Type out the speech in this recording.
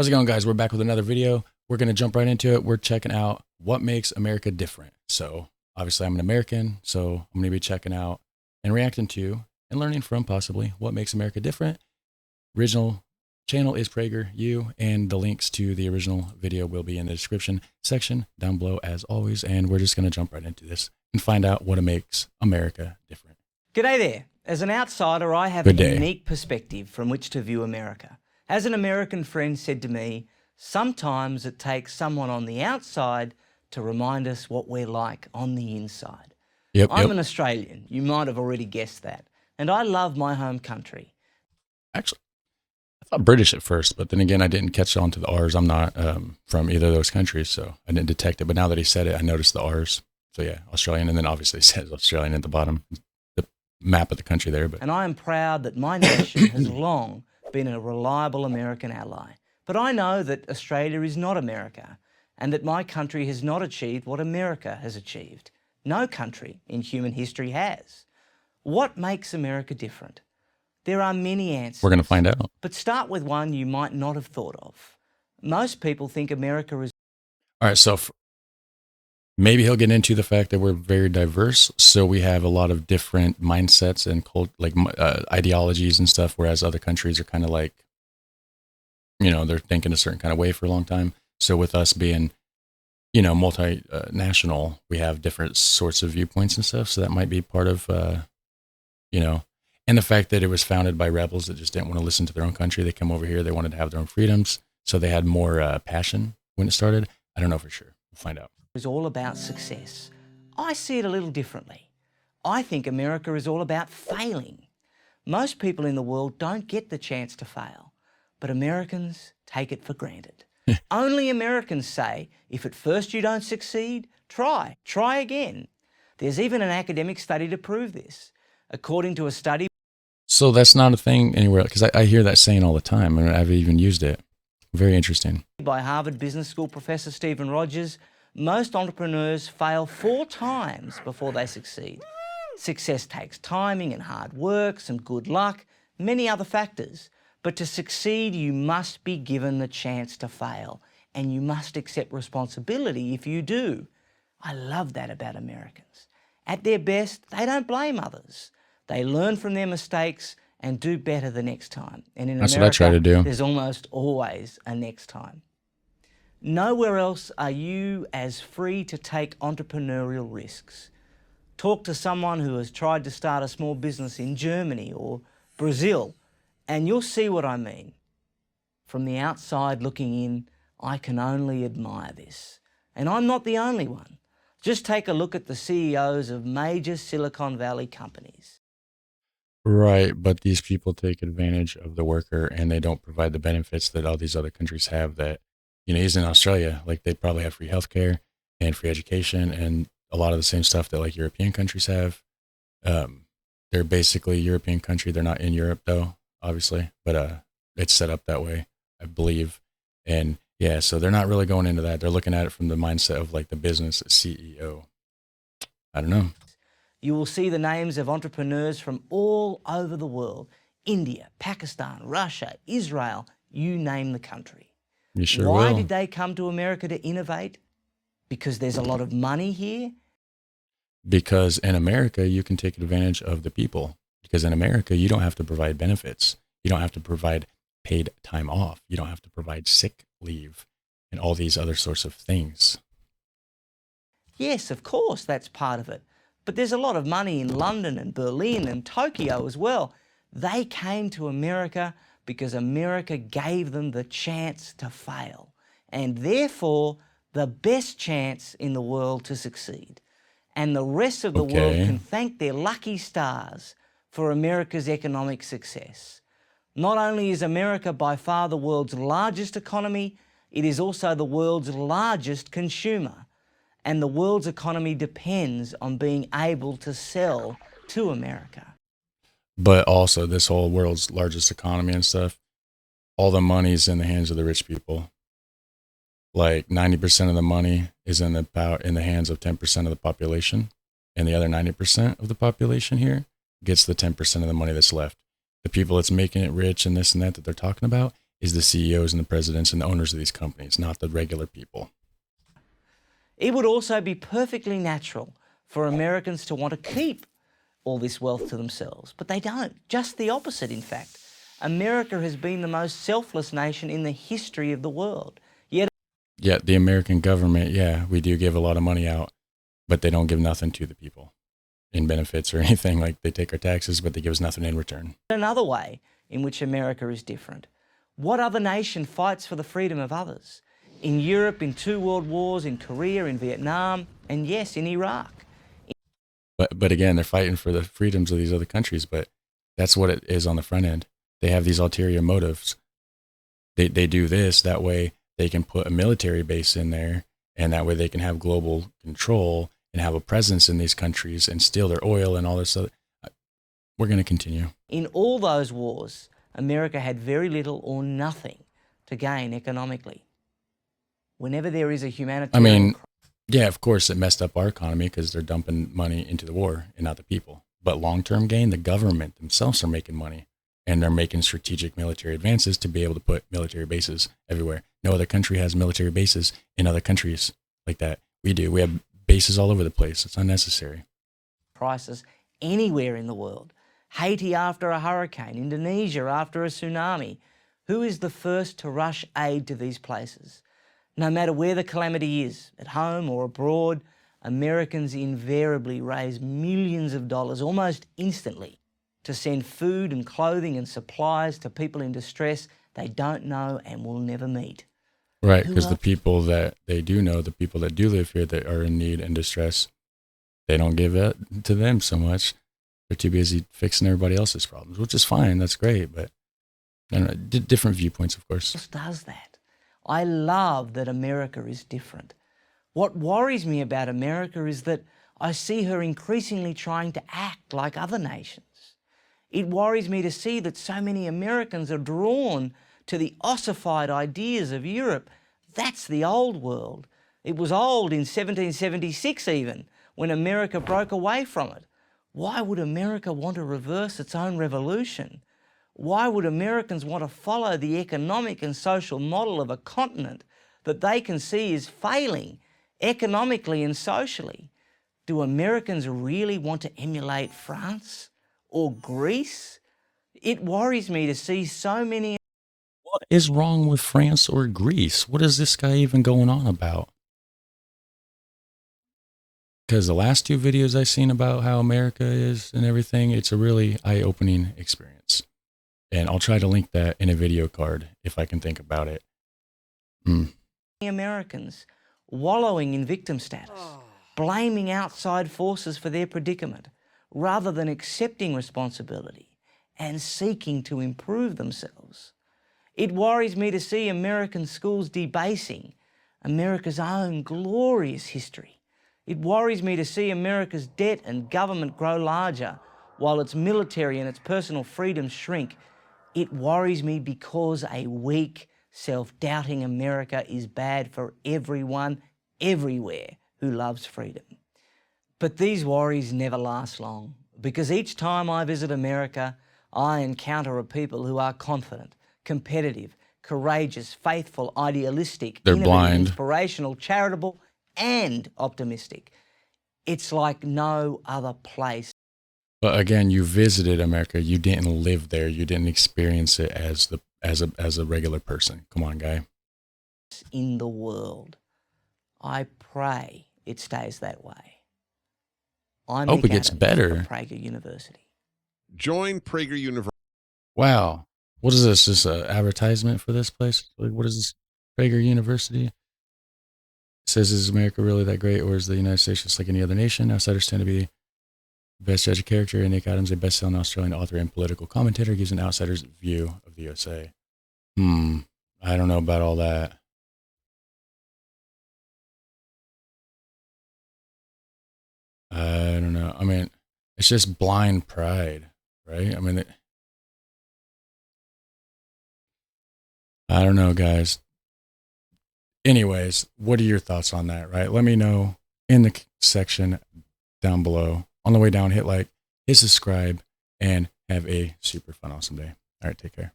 How's it going, guys? We're back with another video. We're going to jump right into it. We're checking out what makes America different. So obviously I'm an American, so I'm going to be checking out and reacting to and learning from possibly what makes America different. Original channel is PragerU, and the links to the original video will be in the description section down below as always. And we're just going to jump right into this and find out what makes America different. G'day there. As an outsider, I have Good a day. unique perspective from which to view America. As an American friend said to me, sometimes it takes someone on the outside to remind us what we're like on the inside. I'm an Australian. You might have already guessed that. And I love my home country. Actually, I thought British at first, but then again, I didn't catch on to the R's. I'm not from either of those countries, so I didn't detect it. But now that he said it, I noticed the R's. So yeah, Australian, and then obviously it says Australian at the bottom, the map of the country there. But And I am proud that my nation has long been a reliable American ally. But I know that Australia is not America, and that my country has not achieved what America has achieved. No country in human history has. What makes America different? There are many answers. we're going to find out. But start with one you might not have thought of. Most people think America is All right, so maybe he'll get into the fact that we're very diverse. So we have a lot of different mindsets and ideologies and stuff, whereas other countries are kind of like, they're thinking a certain kind of way for a long time. So with us being, multinational, we have different sorts of viewpoints and stuff. So that might be part of, and the fact that it was founded by rebels that just didn't want to listen to their own country. They come over here, they wanted to have their own freedoms. So they had more passion when it started. I don't know for sure. We'll find out. is all about success. I see it a little differently. I think America is all about failing. Most people in the world don't get the chance to fail, but Americans take it for granted. Only Americans say, if at first you don't succeed, try again. There's even an academic study to prove this. According to a study... So that's not a thing anywhere, because I hear that saying all the time, and I've even used it. Very interesting. By Harvard Business School professor Stephen Rogers, most entrepreneurs fail 4 times before they succeed. Success takes timing and hard work, some good luck, many other factors. But to succeed, you must be given the chance to fail, and you must accept responsibility if you do. I love that about Americans. At their best, they don't blame others. They learn from their mistakes and do better the next time. And in That's America, what I try to do. There's almost always a next time. Nowhere else are you as free to take entrepreneurial risks. Talk to someone who has tried to start a small business in Germany or Brazil, and you'll see what I mean. From the outside looking in, I can only admire this. And I'm not the only one. Just take a look at the CEOs of major Silicon Valley companies. Right, but these people take advantage of the worker, and they don't provide the benefits that all these other countries have. That, he's in Australia, like they probably have free healthcare and free education and a lot of the same stuff that like European countries have. They're basically a European country. They're not in Europe though, obviously, but it's set up that way, I believe. And yeah, so they're not really going into that. They're looking at it from the mindset of like the business CEO. I don't know. You will see the names of entrepreneurs from all over the world. India, Pakistan, Russia, Israel, you name the country. You sure Why will. did they come to America to innovate? Because there's a lot of money here? Because in America, you can take advantage of the people. Because in America, you don't have to provide benefits. You don't have to provide paid time off. You don't have to provide sick leave and all these other sorts of things. Yes, of course, that's part of it. But there's a lot of money in London and Berlin and Tokyo as well. They came to America because America gave them the chance to fail, and therefore the best chance in the world to succeed. And the rest of the world can thank their lucky stars for America's economic success. Not only is America by far the world's largest economy, it is also the world's largest consumer. And the world's economy depends on being able to sell to America. But also this whole world's largest economy and stuff, all the money's in the hands of the rich people. Like 90% of the money is in the hands of 10% of the population, and the other 90% of the population here gets the 10% of the money that's left. The people that's making it rich and this and that they're talking about, is the CEOs and the presidents and the owners of these companies, not the regular people. It would also be perfectly natural for Americans to want to keep all this wealth to themselves, but they don't. Just the opposite, in fact. America has been the most selfless nation in the history of the world. Yet the American government, yeah, we do give a lot of money out, but they don't give nothing to the people in benefits or anything. Like, they take our taxes, but they give us nothing in return. Another way in which America is different. What other nation fights for the freedom of others? In Europe, in 2 world wars, in Korea, in Vietnam, and yes, in Iraq. But again, they're fighting for the freedoms of these other countries, but that's what it is on the front end. They have these ulterior motives. They do this, that way they can put a military base in there, and that way they can have global control and have a presence in these countries and steal their oil and all this other. We're going to continue. In all those wars, America had very little or nothing to gain economically. Whenever there is a humanitarian yeah, of course, it messed up our economy because they're dumping money into the war and not the people. But long-term gain, the government themselves are making money, and they're making strategic military advances to be able to put military bases everywhere. No other country has military bases in other countries like that. We do. We have bases all over the place. It's unnecessary. crisis anywhere in the world. Haiti after a hurricane, Indonesia after a tsunami. Who is the first to rush aid to these places? No matter where the calamity is, at home or abroad, Americans invariably raise millions of dollars almost instantly to send food and clothing and supplies to people in distress they don't know and will never meet. Right, because the people that they do know, the people that do live here that are in need and distress, they don't give it to them so much. They're too busy fixing everybody else's problems, which is fine. That's great, but I don't know, different viewpoints, of course. Who does that? I love that America is different. What worries me about America is that I see her increasingly trying to act like other nations. It worries me to see that so many Americans are drawn to the ossified ideas of Europe. That's the old world. It was old in 1776 even, when America broke away from it. Why would America want to reverse its own revolution? Why would Americans want to follow the economic and social model of a continent that they can see is failing economically and socially? Do Americans really want to emulate France or Greece? It worries me to see so many. What is wrong with France or Greece? What is this guy even going on about? Because the last 2 videos I've seen about how America is and everything, it's a really eye-opening experience. And I'll try to link that in a video card if I can think about it. Americans wallowing in victim status, blaming outside forces for their predicament, rather than accepting responsibility and seeking to improve themselves. It worries me to see American schools debasing America's own glorious history. It worries me to see America's debt and government grow larger while its military and its personal freedoms shrink. It worries me because a weak, self-doubting America is bad for everyone, everywhere who loves freedom. But these worries never last long, because each time I visit America, I encounter a people who are confident, competitive, courageous, faithful, idealistic, They're innovative, blind, inspirational, charitable, and optimistic. It's like no other place. But again, you visited America. You didn't live there. You didn't experience it as a regular person. Come on, guy. In the world. I pray it stays that way. I hope it gets better. Prager University. Join Prager University. Wow. What is this? Just an advertisement for this place? Like, what is this? Prager University? It says, is America really that great, or is the United States just like any other nation? Outsiders tend to be best judge of character, and Nick Adams, a best-selling Australian author and political commentator, gives an outsider's view of the USA. I don't know about all that. I don't know. I mean, it's just blind pride, right? I mean, I don't know, guys. Anyways, what are your thoughts on that, right? Let me know in the section down below. On the way down, hit like, hit subscribe, and have a super fun, awesome day. All right, take care.